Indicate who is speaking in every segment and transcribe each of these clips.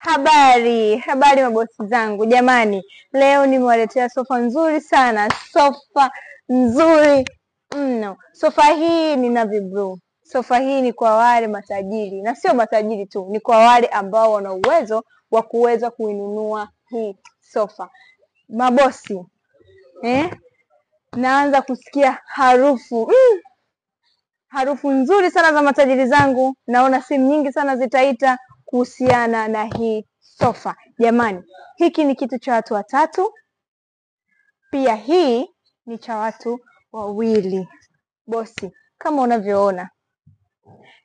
Speaker 1: Habari mabosi zangu. Jamani, leo nimewaletea sofa nzuri sana. Sofa nzuri mno. Sofa hii ni navy blue. Sofa hii ni kwa wale matajiri, na sio matajiri tu, ni kwa wale ambao wana uwezo wa kuweza kuinunua hii sofa. Mabosi, naanza kusikia harufu nzuri sana za matajiri zangu. Naona simu nyingi sana zitaita kuhusiana na hii sofa. Jamani, hiki ni kitu cha watu watatu, pia hii ni cha watu wawili. Bosi, kama unavyoona,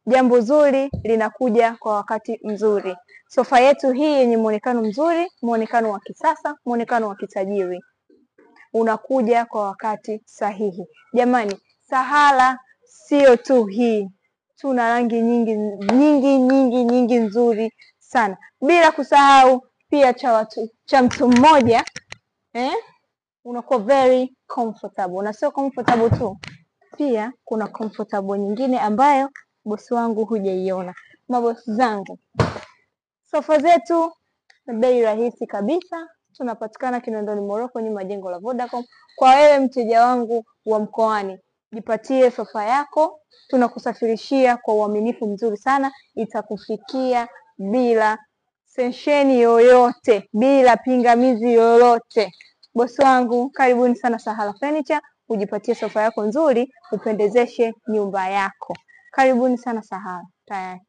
Speaker 1: jambo zuri linakuja kwa wakati mzuri. Sofa yetu hii yenye muonekano mzuri, muonekano wa kisasa, muonekano wa kitajiri, unakuja kwa wakati sahihi. Jamani, Sahala sio tu hii, tuna rangi nyingi nzuri sana, bila kusahau pia cha mtu mmoja, unakuwa very comfortable. Na sio comfortable tu, pia kuna comfortable nyingine ambayo bosi wangu hujaiona. Mabosi zangu, sofa zetu bei rahisi kabisa. Tunapatikana Kinondoni Moroko, nyuma jengo la Vodacom. Kwa wewe mteja wangu wa mkoani, jipatie sofa yako, tunakusafirishia kwa uaminifu mzuri sana, itakufikia bila sensheni yoyote, bila pingamizi yoyote. Bosi wangu, karibuni sana Sahala Furniture, ujipatie sofa yako nzuri, upendezeshe nyumba yako. Karibuni sana Sahala. Tayari.